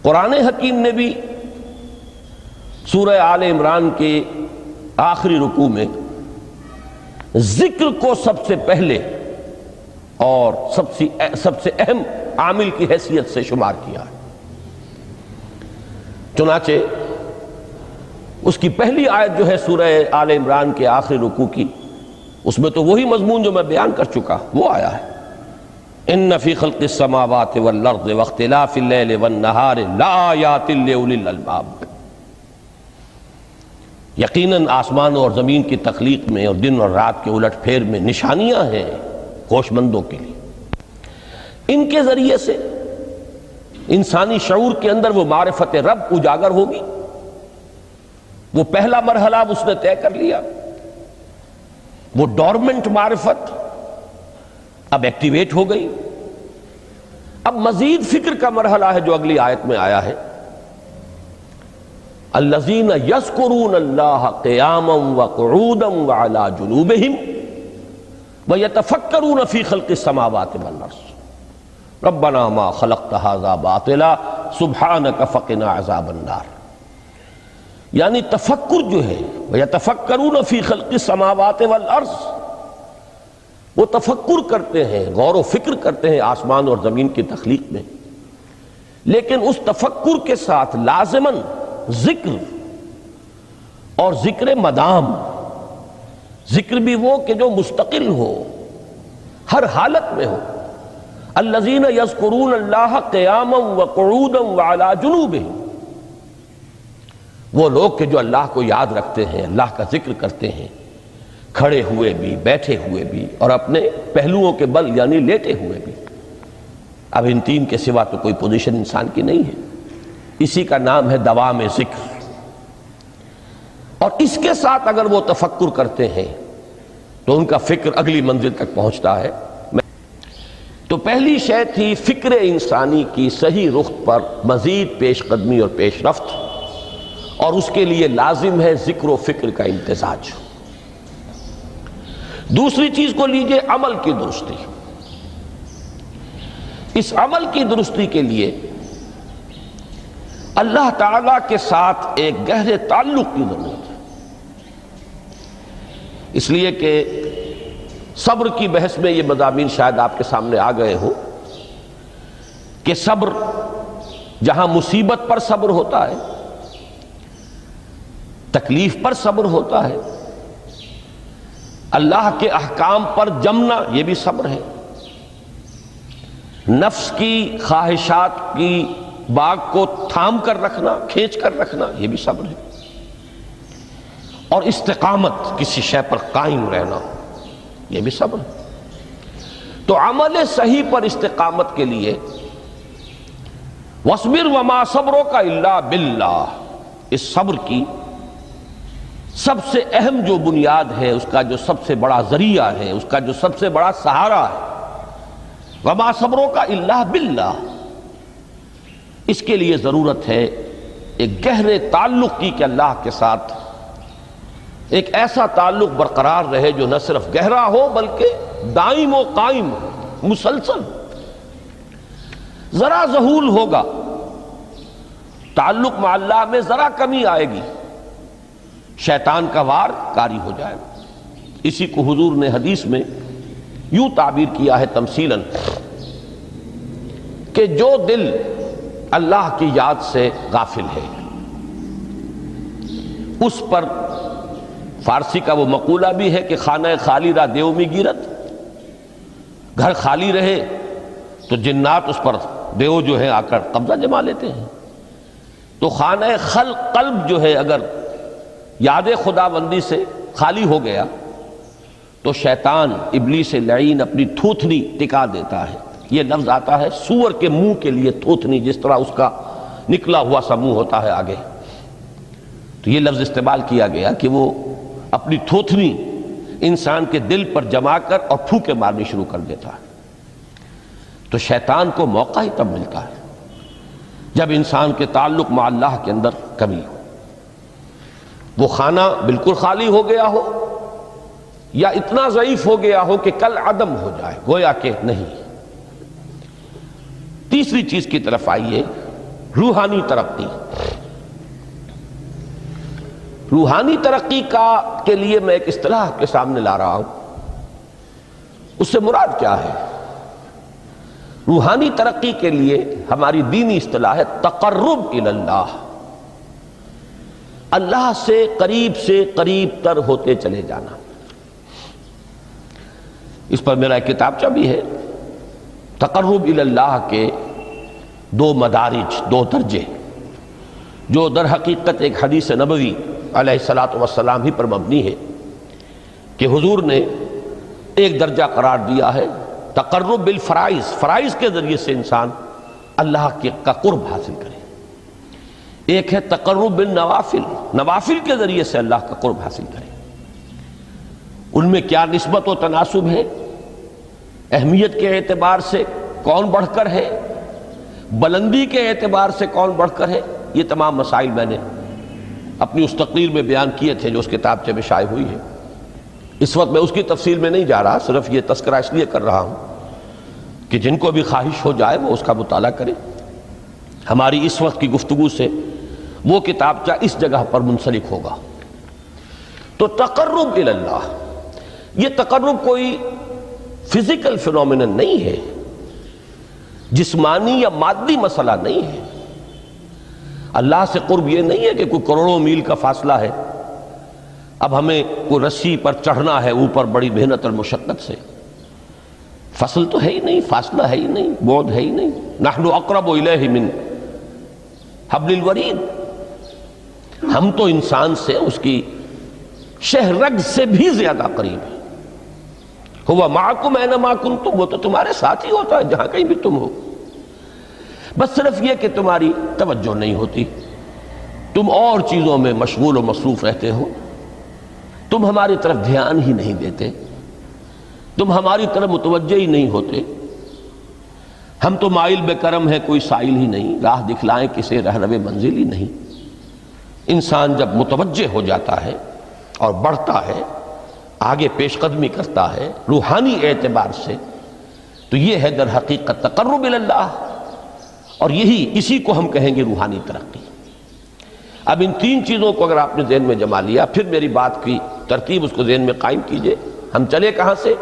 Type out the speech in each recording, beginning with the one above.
قرآن حکیم نے بھی سورہ آل عمران کے آخری رکوع میں ذکر کو سب سے پہلے اور سب سے اہم عامل کی حیثیت سے شمار کیا ہے۔ چنانچہ اس کی پہلی آیت جو ہے سورہ آل عمران کے آخری رکوع کی، اس میں تو وہی مضمون جو میں بیان کر چکا وہ آیا ہے، ان فی خلق السماوات والارض واختلاف اللیل والنہار لآیات لأولی الالباب، یقیناً آسمان اور زمین کی تخلیق میں اور دن اور رات کے الٹ پھیر میں نشانیاں ہیں ہوش مندوں کے لیے۔ ان کے ذریعے سے انسانی شعور کے اندر وہ معرفت رب اجاگر ہوگی۔ وہ پہلا مرحلہ اس نے طے کر لیا، وہ ڈورمنٹ معرفت اب ایکٹیویٹ ہو گئی۔ اب مزید فکر کا مرحلہ ہے جو اگلی آیت میں آیا ہے، الذین یذکرون اللہ قیاما وقعودا وعلی جنوبہم ویتفکرون فی خلق السماوات والارض ربنا ما خلقت ھذا باطلا سبحانک فقنا عذاب النار۔ یعنی تفکر جو ہے ویتفکرون فی خلق السماوات والارض، وہ تفکر کرتے ہیں، غور و فکر کرتے ہیں آسمان اور زمین کی تخلیق میں، لیکن اس تفکر کے ساتھ لازماً ذکر، اور ذکر مدام، ذکر بھی وہ کہ جو مستقل ہو، ہر حالت میں ہو۔ الذین یذکرون اللہ قیاما وقعودا وعلی جنوبہم، وہ لوگ کہ جو اللہ کو یاد رکھتے ہیں، اللہ کا ذکر کرتے ہیں، کھڑے ہوئے بھی، بیٹھے ہوئے بھی، اور اپنے پہلوؤں کے بل یعنی لیٹے ہوئے بھی۔ اب ان تین کے سوا تو کوئی پوزیشن انسان کی نہیں ہے، اسی کا نام ہے دوام ذکر۔ اور اس کے ساتھ اگر وہ تفکر کرتے ہیں تو ان کا فکر اگلی منزل تک پہنچتا ہے۔ تو پہلی شے تھی فکر انسانی کی صحیح رخ پر مزید پیش قدمی اور پیش رفت، اور اس کے لیے لازم ہے ذکر و فکر کا امتزاج۔ دوسری چیز کو لیجئے عمل کی درستی۔ اس عمل کی درستی کے لیے اللہ تعالیٰ کے ساتھ ایک گہرے تعلق کی ضرورت ہے، اس لیے کہ صبر کی بحث میں یہ مضامین شاید آپ کے سامنے آ گئے ہوں کہ صبر، جہاں مصیبت پر صبر ہوتا ہے، تکلیف پر صبر ہوتا ہے، اللہ کے احکام پر جمنا یہ بھی صبر ہے، نفس کی خواہشات کی باغ کو تھام کر رکھنا، کھینچ کر رکھنا یہ بھی صبر ہے، اور استقامت، کسی شے پر قائم رہنا یہ بھی صبر ہے۔ تو عمل صحیح پر استقامت کے لیے وَاصْبِرْ وَمَا صَبْرُكَ إِلَّا بِاللَّهِ، اس صبر کی سب سے اہم جو بنیاد ہے، اس کا جو سب سے بڑا ذریعہ ہے، اس کا جو سب سے بڑا سہارا ہے، وَمَا صَبْرُكَ إِلَّا بِاللَّهِ، اس کے لیے ضرورت ہے ایک گہرے تعلق کی کہ اللہ کے ساتھ ایک ایسا تعلق برقرار رہے جو نہ صرف گہرا ہو بلکہ دائم و قائم، مسلسل۔ ذرا ذہول ہوگا تعلق مع اللہ میں، ذرا کمی آئے گی، شیطان کا وار کاری ہو جائے گا۔ اسی کو حضور نے حدیث میں یوں تعبیر کیا ہے تمثیلاً کہ جو دل اللہ کی یاد سے غافل ہے، اس پر فارسی کا وہ مقولہ بھی ہے کہ خانہ خالی را دیو می گیرت، گھر خالی رہے تو جنات اس پر دیو جو ہے آ کر قبضہ جما لیتے ہیں۔ تو خانہ قلب جو ہے اگر یاد خدا بندی سے خالی ہو گیا تو شیطان ابلیس لعین اپنی تھوتنی ٹکا دیتا ہے۔ یہ لفظ آتا ہے سور کے منہ کے لیے تھوتنی، جس طرح اس کا نکلا ہوا سا منہ ہوتا ہے آگے، تو یہ لفظ استعمال کیا گیا کہ وہ اپنی تھوتنی انسان کے دل پر جما کر اور پھونکے مارنی شروع کر دیتا ہے۔ تو شیطان کو موقع ہی تب ملتا ہے جب انسان کے تعلق مع اللہ کے اندر کمی ہو، وہ خانہ بالکل خالی ہو گیا ہو یا اتنا ضعیف ہو گیا ہو کہ کل عدم ہو جائے، گویا کہ نہیں۔ تیسری چیز کی طرف آئیے، روحانی ترقی، روحانی ترقی کے لیے میں ایک اصطلاح کے سامنے لا رہا ہوں، اس سے مراد کیا ہے؟ روحانی ترقی کے لیے ہماری دینی اصطلاح ہے تقرب الی اللہ، اللہ سے قریب تر ہوتے چلے جانا۔ اس پر میرا ایک کتابچہ بھی ہے، تقرب الی اللہ کے 2 مدارج، 2 درجے، جو در حقیقت ایک حدیث نبوی علیہ الصلوۃ والسلام ہی پر مبنی ہے کہ حضور نے ایک درجہ قرار دیا ہے تقرب بالفرائض، فرائض کے ذریعے سے انسان اللہ کا قرب حاصل کرے۔ ایک ہے تقرب بالنوافل، نوافل کے ذریعے سے اللہ کا قرب حاصل کرے۔ ان میں کیا نسبت و تناسب ہے، اہمیت کے اعتبار سے کون بڑھ کر ہے، بلندی کے اعتبار سے کون بڑھ کر ہے، یہ تمام مسائل میں نے اپنی اس تقریر میں بیان کیے تھے جو اس کتابچے میں شائع ہوئی ہے۔ اس وقت میں اس کی تفصیل میں نہیں جا رہا، صرف یہ تذکرہ اس لیے کر رہا ہوں کہ جن کو بھی خواہش ہو جائے وہ اس کا مطالعہ کرے۔ ہماری اس وقت کی گفتگو سے وہ کتابچہ اس جگہ پر منسلک ہوگا۔ تو تقرب الی اللہ، یہ تقرب کوئی فزیکل فینومینن نہیں ہے، جسمانی یا مادی مسئلہ نہیں ہے۔ اللہ سے قرب یہ نہیں ہے کہ کوئی کروڑوں میل کا فاصلہ ہے، اب ہمیں کوئی رسی پر چڑھنا ہے اوپر بڑی محنت اور مشقت سے، فصل تو ہے ہی نہیں، فاصلہ ہے ہی نہیں، بعد ہے ہی نہیں۔ نحن اقرب الیہ من حبل الورید، ہم تو انسان سے اس کی شہ رگ سے بھی زیادہ قریب ہیں۔ ہوا معکم اینما کنتم، وہ تو تمہارے ساتھ ہی ہوتا ہے جہاں کہیں بھی تم ہو، بس صرف یہ کہ تمہاری توجہ نہیں ہوتی، تم اور چیزوں میں مشغول و مصروف رہتے ہو، تم ہماری طرف دھیان ہی نہیں دیتے، تم ہماری طرف متوجہ ہی نہیں ہوتے۔ ہم تو مائل بے کرم ہے، کوئی سائل ہی نہیں، راہ دکھلائیں کسے رہنو منزل ہی نہیں۔ انسان جب متوجہ ہو جاتا ہے اور بڑھتا ہے، آگے پیش قدمی کرتا ہے روحانی اعتبار سے، تو یہ ہے در حقیقت تقرب الی اللہ، اور اسی کو ہم کہیں گے روحانی ترقی۔ اب ان 3 چیزوں کو اگر آپ نے ذہن میں جما لیا، پھر میری بات کی ترتیب اس کو ذہن میں قائم کیجئے۔ ہم چلے کہاں سے؟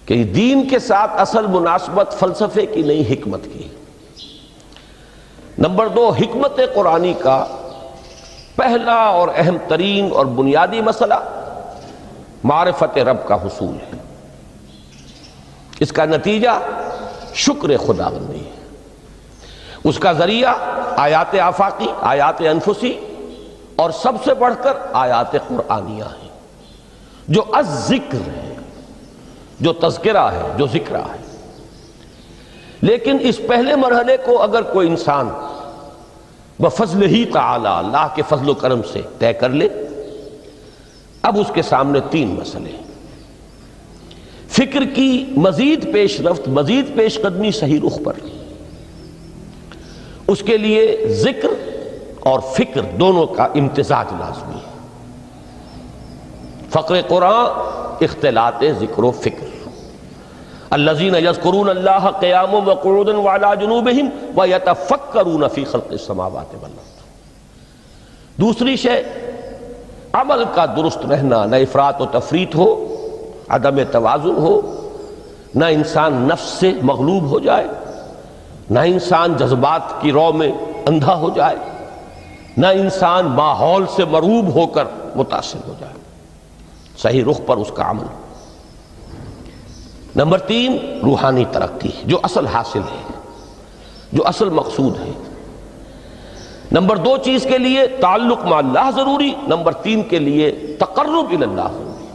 کہ دین کے ساتھ اصل مناسبت فلسفے کی نہیں، حکمت کی۔ نمبر 2، حکمت قرآنی کا پہلا اور اہم ترین اور بنیادی مسئلہ معرفت رب کا حصول ہے، اس کا نتیجہ شکر خداوندی ہے، اس کا ذریعہ آیات آفاقی، آیات انفسی، اور سب سے بڑھ کر آیات قرآنیہ ہیں جو الذکر ہے، جو تذکرہ ہے، جو ذکرہ ہے۔ لیکن اس پہلے مرحلے کو اگر کوئی انسان بفضل ہی تعالی، اللہ کے فضل و کرم سے طے کر لے، اب اس کے سامنے 3 مسئلے ہیں۔ فکر کی مزید پیش رفت، مزید پیش قدمی صحیح رخ پر، اس کے لیے ذکر اور فکر دونوں کا امتزاج لازمی ہے۔ فقر قرآن اختلاط ذکر و فکر۔ الذین یذکرون اللہ قیاما وقعودا وعلی جنوبہم ویتفکرون فی خلق السماوات والارض۔ دوسری شے عمل کا درست رہنا، نہ افراط و تفریط ہو، عدم توازن ہو، نہ انسان نفس سے مغلوب ہو جائے، نہ انسان جذبات کی رو میں اندھا ہو جائے، نہ انسان ماحول سے مرعوب ہو کر متاثر ہو جائے، صحیح رخ پر اس کا عمل۔ نمبر 3، روحانی ترقی، جو اصل حاصل ہے، جو اصل مقصود ہے۔ نمبر 2 چیز کے لیے تعلق مع اللہ ضروری، نمبر 3 کے لیے تقرب الی اللہ ضروری۔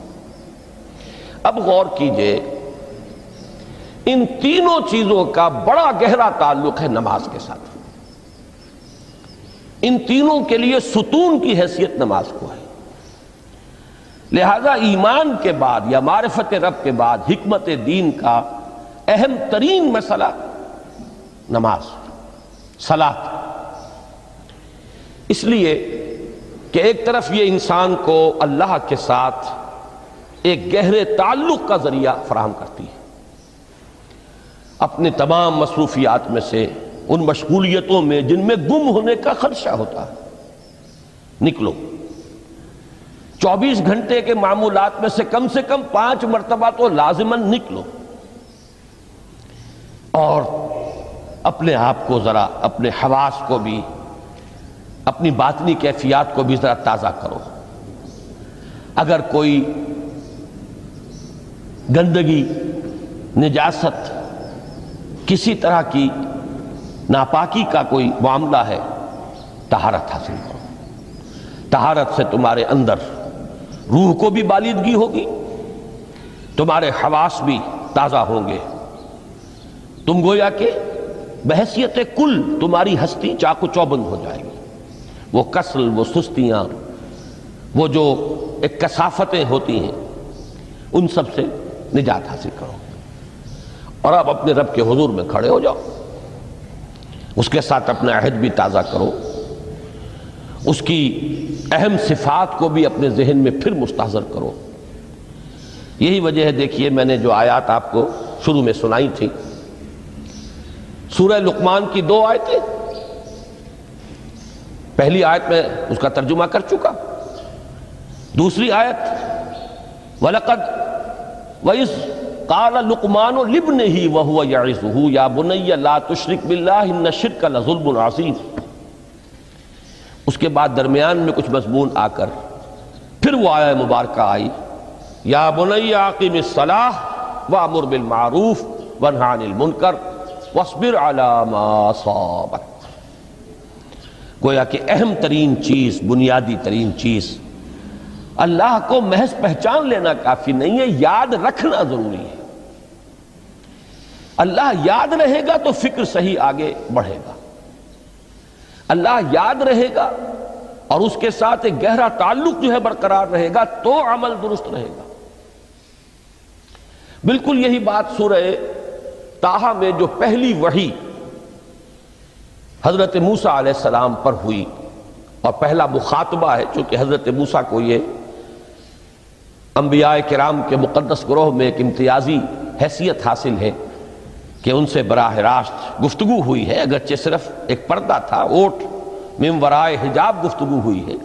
اب غور کیجئے، ان تینوں چیزوں کا بڑا گہرا تعلق ہے نماز کے ساتھ۔ ان تینوں کے لیے ستون کی حیثیت نماز کو ہے، لہذا ایمان کے بعد یا معرفت رب کے بعد حکمت دین کا اہم ترین مسئلہ نماز، صلاۃ۔ اس لیے کہ ایک طرف یہ انسان کو اللہ کے ساتھ ایک گہرے تعلق کا ذریعہ فراہم کرتی ہے، اپنے تمام مصروفیات میں سے ان مشغولیتوں میں جن میں گم ہونے کا خدشہ ہوتا ہے، نکلو۔ 24 گھنٹے کے معمولات میں سے کم 5 مرتبہ تو لازماً نکلو، اور اپنے آپ کو ذرا، اپنے حواس کو بھی، اپنی باطنی کیفیات کو بھی ذرا تازہ کرو۔ اگر کوئی گندگی، نجاست، کسی طرح کی ناپاکی کا کوئی معاملہ ہے، طہارت حاصل کرو۔ طہارت سے تمہارے اندر روح کو بھی بالیدگی ہوگی، تمہارے حواس بھی تازہ ہوں گے، تم گویا کہ بحیثیت کل تمہاری ہستی چاق و چوبند ہو جائے گی۔ وہ کسل، وہ سستیاں، وہ جو ایک کثافتیں ہوتی ہیں، ان سب سے نجات حاصل کرو، اور آپ اپنے رب کے حضور میں کھڑے ہو جاؤ، اس کے ساتھ اپنا عہد بھی تازہ کرو، اس کی اہم صفات کو بھی اپنے ذہن میں پھر مستحضر کرو۔ یہی وجہ ہے، دیکھیے میں نے جو آیات آپ کو شروع میں سنائی تھی، سورہ لقمان کی 2 آیتیں، پہلی آیت میں اس کا ترجمہ کر چکا، دوسری آیت وَلَقَدْ وَإِذْ قَالَ لُقْمَانُ لِابْنِهِ وَهُوَ يَعِظُهُ يَا بُنَيَّ لَا تُشْرِكْ بِاللَّهِ إِنَّ الشِّرْكَ لَظُلْمٌ عَظِيمٌ۔ اس کے بعد درمیان میں کچھ مضمون آ کر پھر وہ آیہ مبارکہ آئی، یا بنی اقم الصلاۃ وامر بالمعروف وانہ عن المنکر واصبر علی ما اصابک۔ گویا کہ اہم ترین چیز، بنیادی ترین چیز، اللہ کو محض پہچان لینا کافی نہیں ہے، یاد رکھنا ضروری ہے۔ اللہ یاد رہے گا تو فکر صحیح آگے بڑھے گا، اللہ یاد رہے گا اور اس کے ساتھ ایک گہرا تعلق جو ہے برقرار رہے گا تو عمل درست رہے گا۔ بالکل یہی بات سورہ طٰہٰ میں جو پہلی وحی حضرت موسیٰ علیہ السلام پر ہوئی، اور پہلا مخاطبہ ہے، چونکہ حضرت موسیٰ کو یہ انبیاء کرام کے مقدس گروہ میں ایک امتیازی حیثیت حاصل ہے کہ ان سے براہ راست گفتگو ہوئی ہے، اگرچہ صرف ایک پردہ تھا، اوٹ من ورائے حجاب گفتگو ہوئی ہے،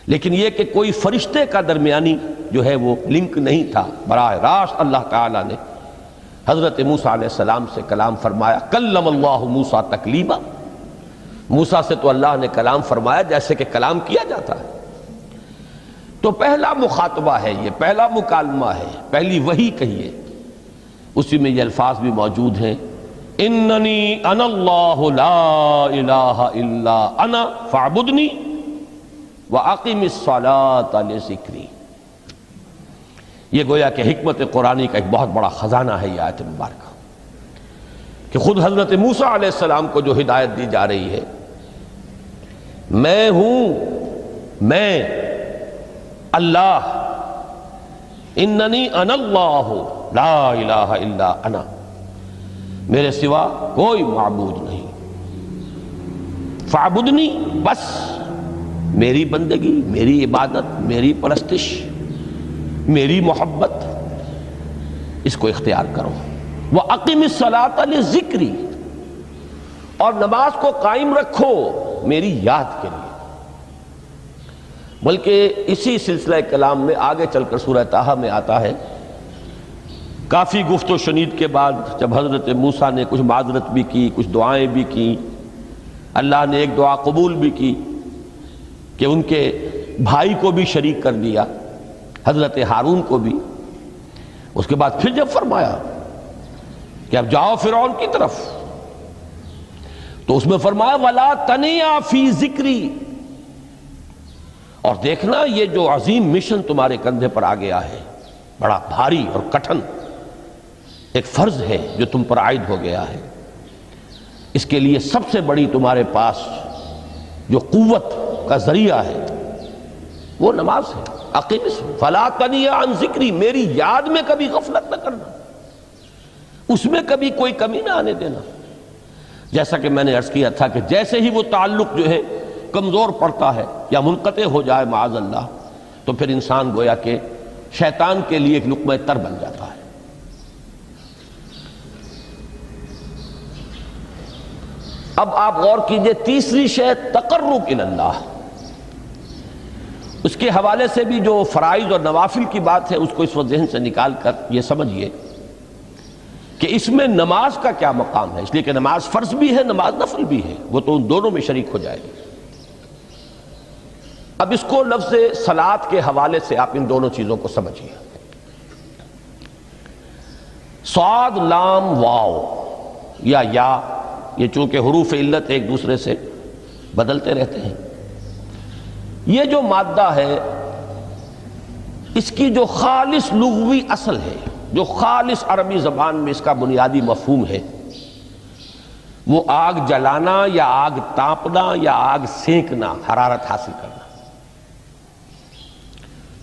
لیکن یہ کہ کوئی فرشتے کا درمیانی جو ہے وہ لنک نہیں تھا، براہ راست اللہ تعالیٰ نے حضرت موسیٰ علیہ السلام سے کلام فرمایا۔ کلم اللہ موسیٰ تکلیما، موسیٰ سے تو اللہ نے کلام فرمایا جیسے کہ کلام کیا جاتا ہے۔ تو پہلا مخاطبہ ہے، یہ پہلا مکالمہ ہے، پہلی وحی کہیے، اسی میں یہ الفاظ بھی موجود ہیں، اننی انا اللہ لا الہ الا انا فاعبدنی واقم الصلاۃ لذکری۔ یہ گویا کہ حکمت قرآنی کا ایک بہت بڑا خزانہ ہے یہ آیت مبارکہ، کہ خود حضرت موسیٰ علیہ السلام کو جو ہدایت دی جا رہی ہے، میں ہوں، میں اللہ، اننی انا اللہ لا الہ الا انا، میرے سوا کوئی معبود نہیں، فاعبدنی، بس میری بندگی، میری عبادت، میری پرستش، میری محبت، اس کو اختیار کرو۔ وَأَقِمِ الصَّلَاةَ لِذِكْرِي، اور نماز کو قائم رکھو میری یاد کے لیے۔ بلکہ اسی سلسلہ کلام میں آگے چل کر سورہ طٰہٰ میں آتا ہے، کافی گفت و شنید کے بعد جب حضرت موسیٰ نے کچھ معذرت بھی کی، کچھ دعائیں بھی کی، اللہ نے ایک دعا قبول بھی کی کہ ان کے بھائی کو بھی شریک کر دیا، حضرت ہارون کو بھی۔ اس کے بعد پھر جب فرمایا کہ اب جاؤ فرعون کی طرف، تو اس میں فرمایا وَلَا تَنِيَا فِي ذِكْرِي، اور دیکھنا یہ جو عظیم مشن تمہارے کندھے پر آ گیا ہے، بڑا بھاری اور کٹھن ایک فرض ہے جو تم پر عائد ہو گیا ہے، اس کے لیے سب سے بڑی تمہارے پاس جو قوت کا ذریعہ ہے وہ نماز ہے۔ اقیم فلا تنیا عن ذکری، میری یاد میں کبھی غفلت نہ کرنا، اس میں کبھی کوئی کمی نہ آنے دینا۔ جیسا کہ میں نے عرض کیا تھا کہ جیسے ہی وہ تعلق جو ہے کمزور پڑتا ہے یا منقطع ہو جائے معاذ اللہ، تو پھر انسان گویا کہ شیطان کے لیے ایک لقمہ تر بن جاتا ہے۔ اب آپ غور کیجئے، تیسری شے تقرب الی اللہ، اس کے حوالے سے بھی جو فرائض اور نوافل کی بات ہے اس کو اس وقت ذہن سے نکال کر یہ سمجھیے کہ اس میں نماز کا کیا مقام ہے، اس لیے کہ نماز فرض بھی ہے، نماز نفل بھی ہے، وہ تو ان دونوں میں شریک ہو جائے گی۔ اب اس کو لفظ صلاۃ کے حوالے سے آپ ان دونوں چیزوں کو سمجھیے۔ صاد لام واو یا یہ چونکہ حروف علت ایک دوسرے سے بدلتے رہتے ہیں، یہ جو مادہ ہے اس کی جو خالص لغوی اصل ہے، جو خالص عربی زبان میں اس کا بنیادی مفہوم ہے، وہ آگ جلانا یا آگ تاپنا یا آگ سینکنا، حرارت حاصل کرنا۔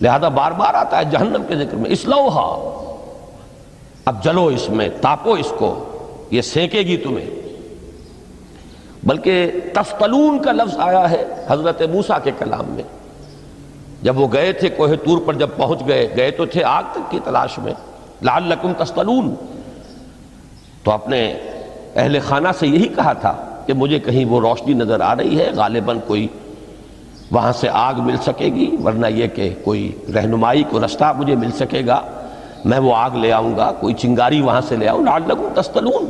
لہذا بار بار آتا ہے جہنم کے ذکر میں، اسلوہا، اب جلو اس میں، تاپو اس کو، یہ سینکے گی تمہیں۔ بلکہ تفتلون کا لفظ آیا ہے حضرت موسیٰ کے کلام میں، جب وہ گئے تھے کوہ طور پر، جب پہنچ گئے تو تھے آگ تک کی تلاش میں، لعلکم تفتلون، تو اپنے اہل خانہ سے یہی کہا تھا کہ مجھے کہیں وہ روشنی نظر آ رہی ہے، غالباً کوئی وہاں سے آگ مل سکے گی، ورنہ یہ کہ کوئی رہنمائی کو رستہ مجھے مل سکے گا، میں وہ آگ لے آؤں گا، کوئی چنگاری وہاں سے لے آؤں، لعلکم تفتلون،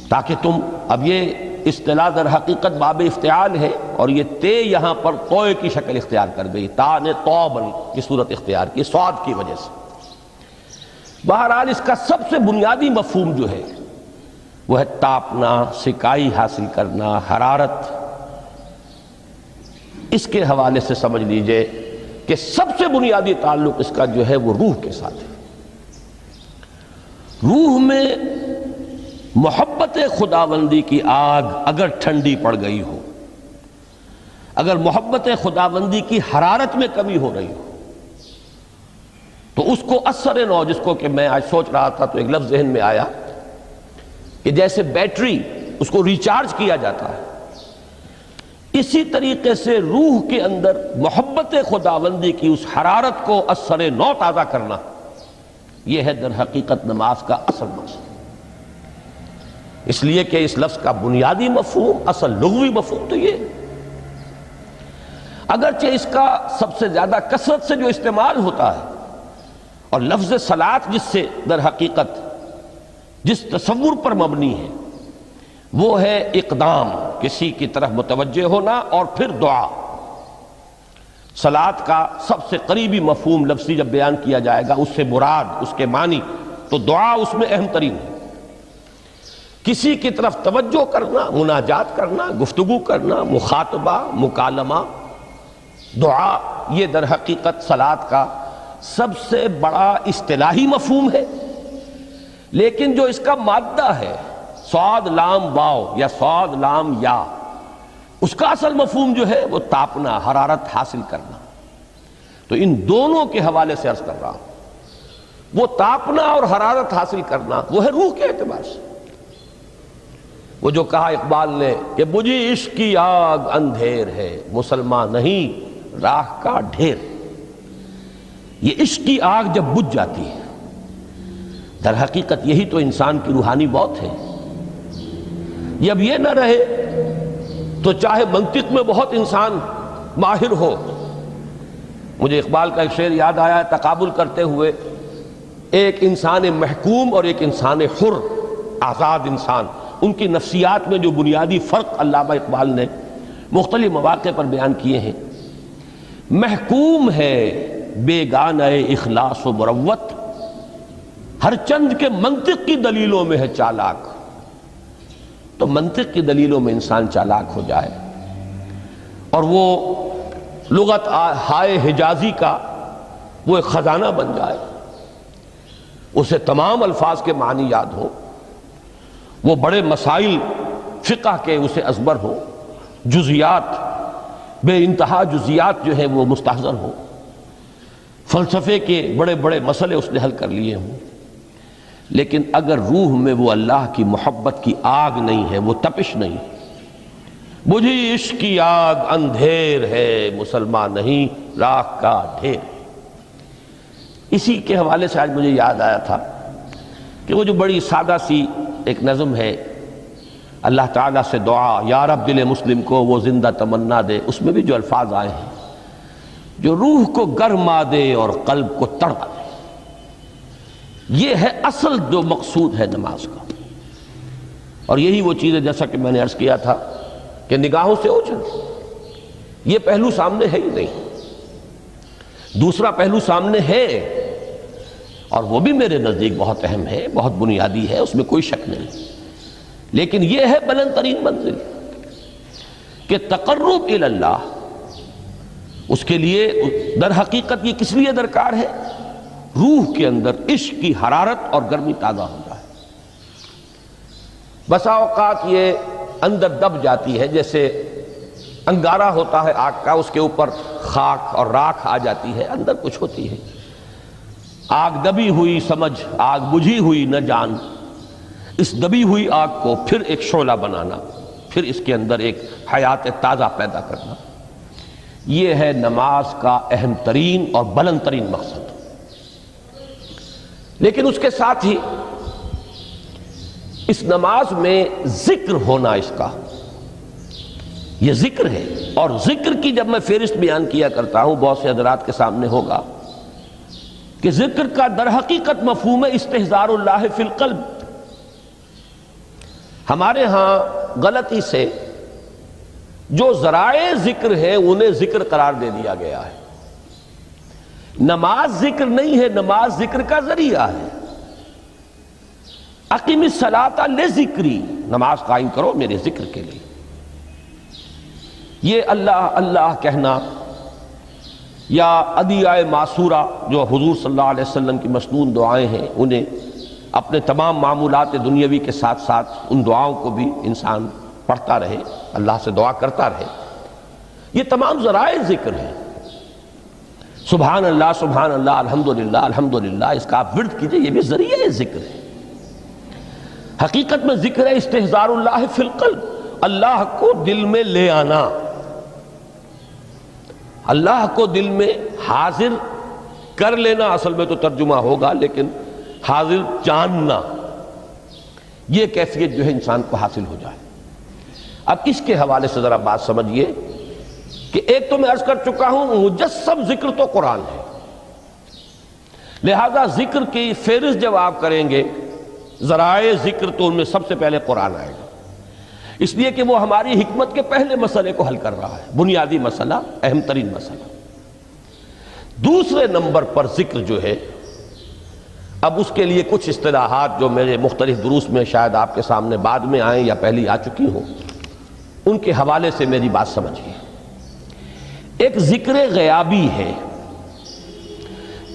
تاکہ تم، اب یہ اصطلاح در حقیقت باب افتعال ہے، اور یہ تے یہاں پر توئے کی شکل اختیار کر گئی، تا نے توبن کی صورت اختیار کی سواد کی وجہ سے۔ بہرحال اس کا سب سے بنیادی مفہوم جو ہے وہ ہے تاپنا، سکائی حاصل کرنا، حرارت۔ اس کے حوالے سے سمجھ لیجئے کہ سب سے بنیادی تعلق اس کا جو ہے وہ روح کے ساتھ ہے۔ روح میں محبت خداوندی کی آگ اگر ٹھنڈی پڑ گئی ہو، اگر محبت خداوندی کی حرارت میں کمی ہو رہی ہو، تو اس کو اثر نو، جس کو کہ میں آج سوچ رہا تھا تو ایک لفظ ذہن میں آیا کہ جیسے بیٹری اس کو ریچارج کیا جاتا ہے، اسی طریقے سے روح کے اندر محبت خداوندی کی اس حرارت کو اثر نو تازہ کرنا، یہ ہے در حقیقت نماز کا اصل مقصد۔ اس لیے کہ اس لفظ کا بنیادی مفہوم، اصل لغوی مفہوم تو یہ، اگرچہ اس کا سب سے زیادہ کثرت سے جو استعمال ہوتا ہے، اور لفظ صلاۃ جس سے در حقیقت جس تصور پر مبنی ہے وہ ہے اقدام، کسی کی طرف متوجہ ہونا اور پھر دعا۔ صلاۃ کا سب سے قریبی مفہوم لفظی جب بیان کیا جائے گا، اس سے مراد، اس کے معنی، تو دعا اس میں اہم ترین ہے۔ کسی کی طرف توجہ کرنا، مناجات کرنا، گفتگو کرنا، مخاطبہ، مکالمہ، دعا، یہ در حقیقت صلاۃ کا سب سے بڑا اصطلاحی مفہوم ہے۔ لیکن جو اس کا مادہ ہے، صاد لام واو یا صاد لام یا، اس کا اصل مفہوم جو ہے وہ تاپنا، حرارت حاصل کرنا۔ تو ان دونوں کے حوالے سے عرض کر رہا ہوں، وہ تاپنا اور حرارت حاصل کرنا وہ ہے روح کے اعتبار سے۔ وہ جو کہا اقبال نے کہ بجھی عشق کی آگ اندھیر ہے، مسلمان نہیں راہ کا ڈھیر۔ یہ عشق کی آگ جب بجھ جاتی ہے، در حقیقت یہی تو انسان کی روحانی موت ہے۔ جب یہ نہ رہے تو چاہے منطق میں بہت انسان ماہر ہو، مجھے اقبال کا ایک شعر یاد آیا ہے تقابل کرتے ہوئے، ایک انسان محکوم اور ایک انسان حر، آزاد انسان، ان کی نفسیات میں جو بنیادی فرق علامہ اقبال نے مختلف مواقع پر بیان کیے ہیں۔ محکوم ہے بیگانہ اخلاص و مروت، ہر چند کے منطق کی دلیلوں میں ہے چالاک۔ تو منطق کی دلیلوں میں انسان چالاک ہو جائے اور وہ لغت ہائے حجازی کا وہ ایک خزانہ بن جائے، اسے تمام الفاظ کے معنی یاد ہو، وہ بڑے مسائل فقہ کے اسے ازبر ہو، جزیات، بے انتہا جزیات جو ہیں وہ مستحضر ہو، فلسفے کے بڑے بڑے مسئلے اس نے حل کر لیے ہوں، لیکن اگر روح میں وہ اللہ کی محبت کی آگ نہیں ہے، وہ تپش نہیں، بجھی عشق کی آگ اندھیر ہے، مسلمان نہیں راہ کا ڈھیر۔ اسی کے حوالے سے آج مجھے یاد آیا تھا کہ وہ جو بڑی سادہ سی ایک نظم ہے اللہ تعالیٰ سے دعا، یا رب دل مسلم کو وہ زندہ تمنا دے، اس میں بھی جو الفاظ آئے ہیں جو روح کو گرما دے اور قلب کو تڑپا دے، یہ ہے اصل جو مقصود ہے نماز کا۔ اور یہی وہ چیز ہے جیسا کہ میں نے عرض کیا تھا کہ نگاہوں سے اوجھل، یہ پہلو سامنے ہے ہی نہیں، دوسرا پہلو سامنے ہے اور وہ بھی میرے نزدیک بہت اہم ہے، بہت بنیادی ہے، اس میں کوئی شک نہیں، لیکن یہ ہے بلند ترین منزل کہ تقرب الی اللہ، اس کے لیے در حقیقت یہ کس لیے درکار ہے؟ روح کے اندر عشق کی حرارت اور گرمی تازہ ہو جائے۔ بسا اوقات یہ اندر دب جاتی ہے، جیسے انگارہ ہوتا ہے آگ کا، اس کے اوپر خاک اور راکھ آ جاتی ہے، اندر کچھ ہوتی ہے، آگ دبی ہوئی سمجھ، آگ بجھی ہوئی نہ جان، اس دبی ہوئی آگ کو پھر ایک شعلہ بنانا، پھر اس کے اندر ایک حیات تازہ پیدا کرنا، یہ ہے نماز کا اہم ترین اور بلند ترین مقصد۔ لیکن اس کے ساتھ ہی اس نماز میں ذکر ہونا، اس کا یہ ذکر ہے، اور ذکر کی جب میں فہرست بیان کیا کرتا ہوں بہت سے حضرات کے سامنے ہوگا کہ ذکر کا در حقیقت مفہوم ہے استحضار اللہ فی القلب۔ ہمارے ہاں غلطی سے جو ذرائع ذکر ہے انہیں ذکر قرار دے دیا گیا ہے۔ نماز ذکر نہیں ہے، نماز ذکر کا ذریعہ ہے۔ اقیم الصلاۃ لذکری، نماز قائم کرو میرے ذکر کے لیے۔ یہ اللہ اللہ کہنا یا ادعیہ معصورہ جو حضور صلی اللہ علیہ وسلم کی مسنون دعائیں ہیں، انہیں اپنے تمام معمولات دنیاوی کے ساتھ ساتھ ان دعاؤں کو بھی انسان پڑھتا رہے، اللہ سے دعا کرتا رہے، یہ تمام ذرائع ذکر ہیں۔ سبحان اللہ الحمدللہ الحمدللہ، اس کا آپ ورد کیجئے، یہ بھی ذریعہ ذکر ہے۔ حقیقت میں ذکر ہے استحضار اللہ فی القلب، اللہ کو دل میں لے آنا، اللہ کو دل میں حاضر کر لینا، اصل میں تو ترجمہ ہوگا، لیکن حاضر جاننا، یہ کیفیت جو ہے انسان کو حاصل ہو جائے۔ اب اس کے حوالے سے ذرا بات سمجھیے کہ ایک تو میں عرض کر چکا ہوں مجسم ذکر تو قرآن ہے، لہذا ذکر کی فہرست جب آپ کریں گے ذرائع ذکر تو ان میں سب سے پہلے قرآن آئے گا، اس لیے کہ وہ ہماری حکمت کے پہلے مسئلے کو حل کر رہا ہے، بنیادی مسئلہ، اہم ترین مسئلہ۔ دوسرے نمبر پر ذکر جو ہے، اب اس کے لیے کچھ اصطلاحات جو میرے مختلف دروس میں شاید آپ کے سامنے بعد میں آئیں یا پہلی آ چکی ہوں، ان کے حوالے سے میری بات سمجھیے۔ ایک ذکر غیابی ہے،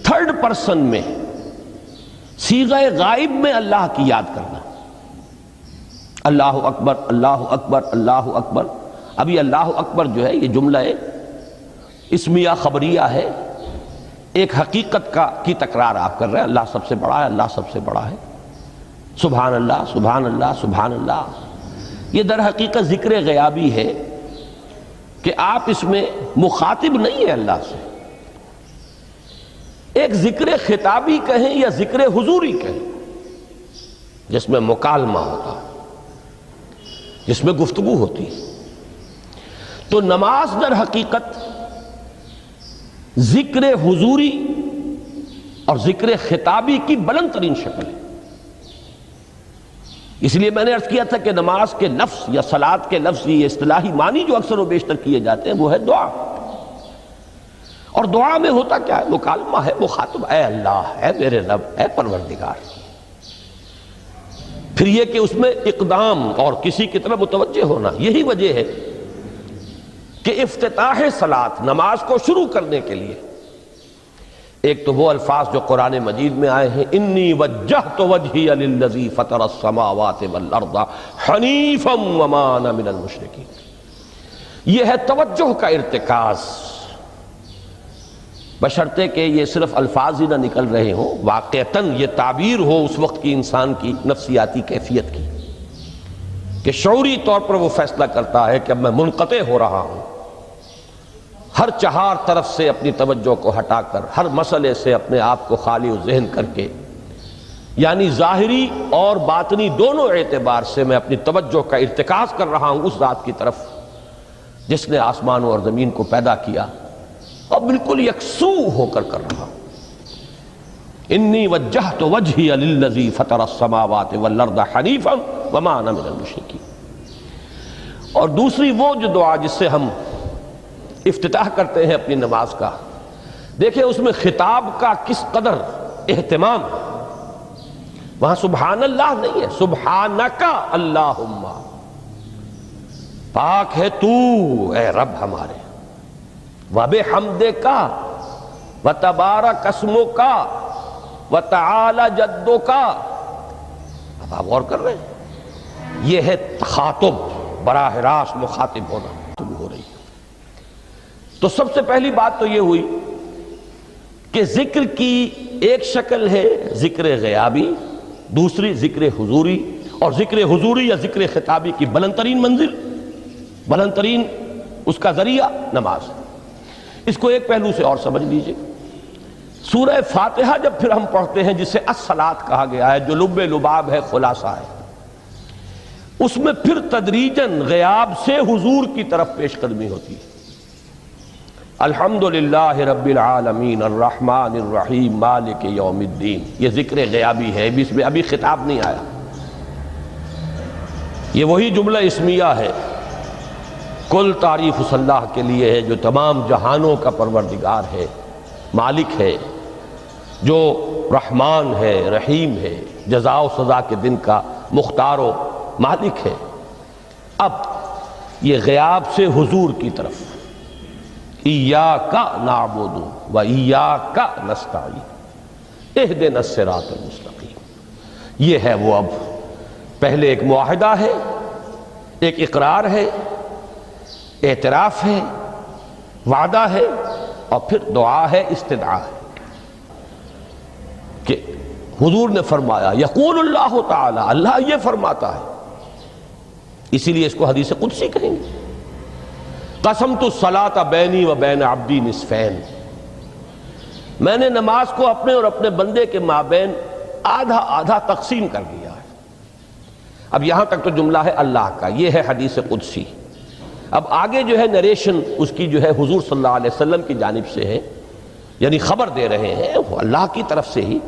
تھرڈ پرسن میں، صیغہ غائب میں اللہ کی یاد کرنا، اللہ اکبر اللہ اکبر اللہ اکبر۔ ابھی اللہ اکبر جو ہے یہ جملہ اسمیہ خبریہ ہے، ایک حقیقت کی تکرار آپ کر رہے ہیں، اللہ سب سے بڑا ہے، اللہ سب سے بڑا ہے، سبحان اللہ سبحان اللہ سبحان اللہ۔ یہ در حقیقت ذکر غیابی ہے کہ آپ اس میں مخاطب نہیں ہے اللہ سے، ایک ذکر خطابی کہیں یا ذکر حضوری کہیں، جس میں مکالمہ ہوتا ہے، جس میں گفتگو ہوتی ہے۔ تو نماز در حقیقت ذکر حضوری اور ذکر خطابی کی بلند ترین شکل ہے۔ اس لیے میں نے عرض کیا تھا کہ نماز کے لفظ یا صلاۃ کے لفظ، یہ اصطلاحی معنی جو اکثر و بیشتر کیے جاتے ہیں، وہ ہے دعا، اور دعا میں ہوتا کیا ہے؟ مکالمہ ہے، مخاطب، اے اللہ، اے میرے رب، اے پروردگار۔ پھر یہ کہ اس میں اقدام اور کسی کی طرف متوجہ ہونا، یہی وجہ ہے کہ افتتاح صلاۃ، نماز کو شروع کرنے کے لیے، ایک تو وہ الفاظ جو قرآن مجید میں آئے ہیں، انی وجہت وجہی للذی فطر السماوات والارض حنیفا وما انا من المشرکین، یہ ہے توجہ کا ارتکاز، بشرطے کہ یہ صرف الفاظ ہی نہ نکل رہے ہوں، واقعتاً یہ تعبیر ہو اس وقت کی انسان کی نفسیاتی کیفیت کی، کہ شعوری طور پر وہ فیصلہ کرتا ہے کہ اب میں منقطع ہو رہا ہوں، ہر چہار طرف سے اپنی توجہ کو ہٹا کر، ہر مسئلے سے اپنے آپ کو خالی و ذہن کر کے یعنی ظاہری اور باطنی دونوں اعتبار سے میں اپنی توجہ کا ارتکاز کر رہا ہوں اس ذات کی طرف جس نے آسمانوں اور زمین کو پیدا کیا، اور بالکل یکسو ہو کر رہا ہوں۔ انی وجہت وجہی للذی فطر السماوات والارض حنیفا وما انا من المشرکین۔ اور دوسری وہ جو دعا جس سے ہم افتتاح کرتے ہیں اپنی نماز کا، دیکھیں اس میں خطاب کا کس قدر اہتمام، وہاں سبحان اللہ نہیں ہے، سبحانک اللہم، پاک ہے تو اے رب ہمارے، وبحمدک وتبارک اسمک وتعالی جدک۔ اب آپ غور کر رہے ہیں، یہ ہے تخاطب، براہ راست مخاطب ہونا ہو رہی ہے۔ تو سب سے پہلی بات تو یہ ہوئی کہ ذکر کی ایک شکل ہے ذکر غیابی، دوسری ذکر حضوری، اور ذکر حضوری یا ذکر خطابی کی بلند ترین منزل، بلند ترین اس کا ذریعہ نماز۔ اس کو ایک پہلو سے اور سمجھ لیجئے، سورہ فاتحہ جب پھر ہم پڑھتے ہیں جسے الصلاۃ کہا گیا ہے، جو لب لباب ہے، خلاصہ ہے، اس میں پھر تدریجاً غیاب سے حضور کی طرف پیش قدمی ہوتی ہے۔ الحمدللہ رب العالمین الرحمن الرحیم مالک یوم الدین، یہ ذکر غیابی ہے، اس میں ابھی خطاب نہیں آیا، یہ وہی جملہ اسمیہ ہے، کل تعریف اس اللہ کے لیے ہے جو تمام جہانوں کا پروردگار ہے، مالک ہے، جو رحمان ہے، رحیم ہے، جزا و سزا کے دن کا مختار و مالک ہے۔ اب یہ غیاب سے حضور کی طرف، ایاک نعبد و ایاک نستعین اہدنا الصراط المستقیم، یہ ہے وہ۔ اب پہلے ایک معاہدہ ہے، ایک اقرار ہے، اعتراف ہے، وعدہ ہے، اور پھر دعا ہے، استدعا ہے کہ حضور نے فرمایا، یقول اللہ تعالی، اللہ یہ فرماتا ہے، اسی لیے اس کو حدیث قدسی کہیں گے، قسمت الصلاۃ بینی و بین عبدی نصفین، میں نے نماز کو اپنے اور اپنے بندے کے مابین آدھا آدھا تقسیم کر دیا ہے۔ اب یہاں تک تو جملہ ہے اللہ کا، یہ ہے حدیث قدسی۔ اب آگے جو ہے نریشن اس کی جو ہے حضور صلی اللہ علیہ وسلم کی جانب سے ہے، یعنی خبر دے رہے ہیں وہ اللہ کی طرف سے ہی۔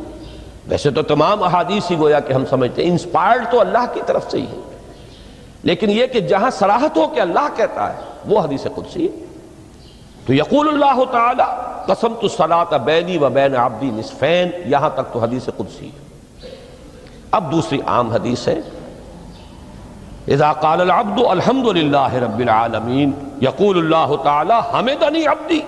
ویسے تو تمام احادیث ہی گویا کہ ہم سمجھتے ہیں انسپائرڈ تو اللہ کی طرف سے ہی ہے، لیکن یہ کہ جہاں صراحت ہو کہ اللہ کہتا ہے وہ حدیث قدسی ہے۔ تو یقول اللہ تعالی قسمت الصلاۃ بینی و بین عبدی نصفین، یہاں تک تو حدیث قدسی ہے۔ اب دوسری عام حدیث ہے، اذا قال العبد الحمد للہ رب العالمین یقول اللہ تعالی حمدنی عبدی،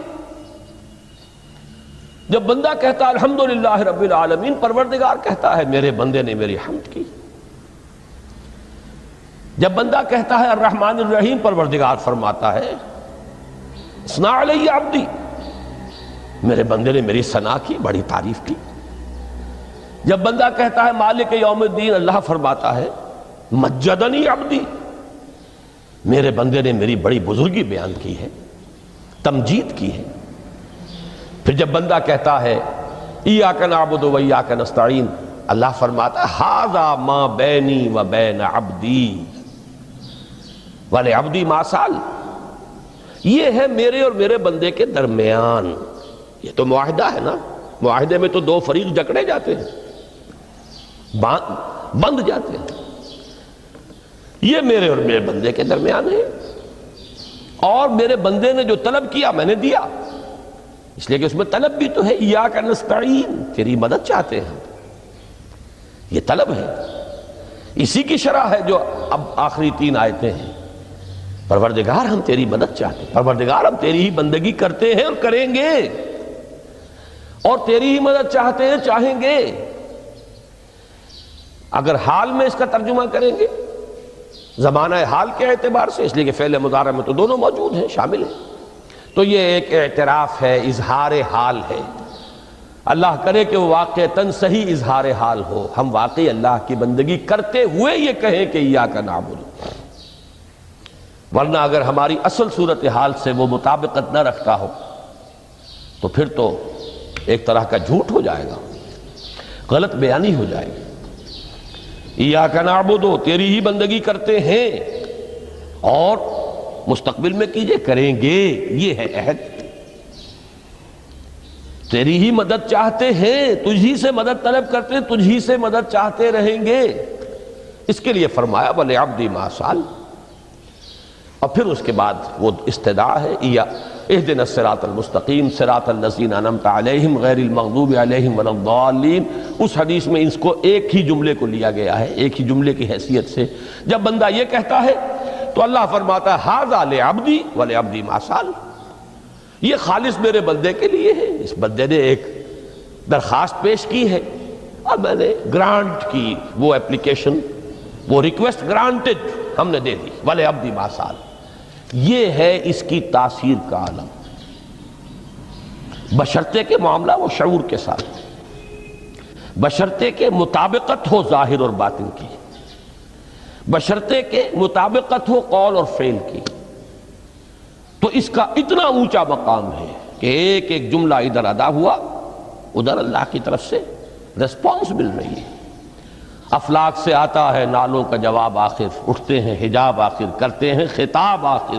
جب بندہ کہتا ہے الحمدللہ رب العالمین، پروردگار کہتا ہے میرے بندے نے میری حمد کی۔ جب بندہ کہتا ہے الرحمن الرحیم، پروردگار فرماتا ہے اثنا علی عبدی، میرے بندے نے میری ثنا کی، بڑی تعریف کی۔ جب بندہ کہتا ہے مالک یوم الدین، اللہ فرماتا ہے مجدنی عبدی، میرے بندے نے میری بڑی بزرگی بیان کی ہے، تمجید کی ہے۔ پھر جب بندہ کہتا ہے ایاک نعبد و ایاک نستعین، اللہ فرماتا ہے ھذا ما بینی و بین عبدی ولعبدی ما سأل، یہ ہے میرے اور میرے بندے کے درمیان۔ یہ تو معاہدہ ہے نا، معاہدے میں تو دو فریق جکڑے جاتے ہیں، بند جاتے ہیں، یہ میرے اور میرے بندے کے درمیان ہے، اور میرے بندے نے جو طلب کیا میں نے دیا، اس لیے کہ اس میں طلب بھی تو ہے، ایاک نستعین، تیری مدد چاہتے ہیں، یہ طلب ہے، اسی کی شرح ہے جو اب آخری 3 آیتیں ہیں۔ پروردگار ہم تیری مدد چاہتے ہیں، پروردگار ہم تیری ہی بندگی کرتے ہیں اور کریں گے، اور تیری ہی مدد چاہتے ہیں، چاہیں گے۔ اگر حال میں اس کا ترجمہ کریں گے زمانہ حال کے اعتبار سے، اس لیے کہ فعل مضارع میں تو دونوں موجود ہیں، شامل ہیں، تو یہ ایک اعتراف ہے، اظہار حال ہے۔ اللہ کرے کہ وہ واقعتاً صحیح اظہار حال ہو، ہم واقعی اللہ کی بندگی کرتے ہوئے یہ کہیں کہ ایاک نعبد، ورنہ اگر ہماری اصل صورتحال سے وہ مطابقت نہ رکھتا ہو تو پھر تو ایک طرح کا جھوٹ ہو جائے گا، غلط بیانی ہو جائے گی۔ ایاک نعبد، تیری ہی بندگی کرتے ہیں، اور مستقبل میں کیجئے، کریں گے، یہ ہے عہد، تیری ہی مدد چاہتے ہیں، تجھی سے مدد طلب کرتے ہیں، تجھی سے مدد چاہتے رہیں گے، اس کے لیے فرمایا وَلِعَبْدِ مَا سَأَلَ۔ اور پھر اس کے بعد وہ استدعا ہے اهدنا الصراط المستقیم صراط الذین انعمت علیہم غیر المغضوب علیہم ولا الضالین۔ اس حدیث میں اس کو ایک ہی جملے کو لیا گیا ہے، ایک ہی جملے کی حیثیت سے۔ جب بندہ یہ کہتا ہے تو اللہ فرماتا ہے ھذا لعبدی ولعبدی ما سأل، یہ خالص میرے بندے کے لیے ہے، اس بندے نے ایک درخواست پیش کی ہے اور میں نے گرانٹ کی، وہ اپلیکیشن، وہ ریکویسٹ گرانٹڈ ہم نے دے دی، ولعبدی ما سأل۔ یہ ہے اس کی تاثیر کا عالم، بشرطے کے معاملہ وہ شعور کے ساتھ، بشرطے کے مطابقت ہو ظاہر اور باطن کی، بشرطے کے مطابقت ہو قول اور فعل کی، تو اس کا اتنا اونچا مقام ہے کہ ایک ایک جملہ ادھر ادا ہوا، ادھر اللہ کی طرف سے ریسپانس مل رہی ہے۔ افلاک سے آتا ہے نالوں کا جواب آخر، اٹھتے ہیں حجاب آخر، کرتے ہیں خطاب آخر،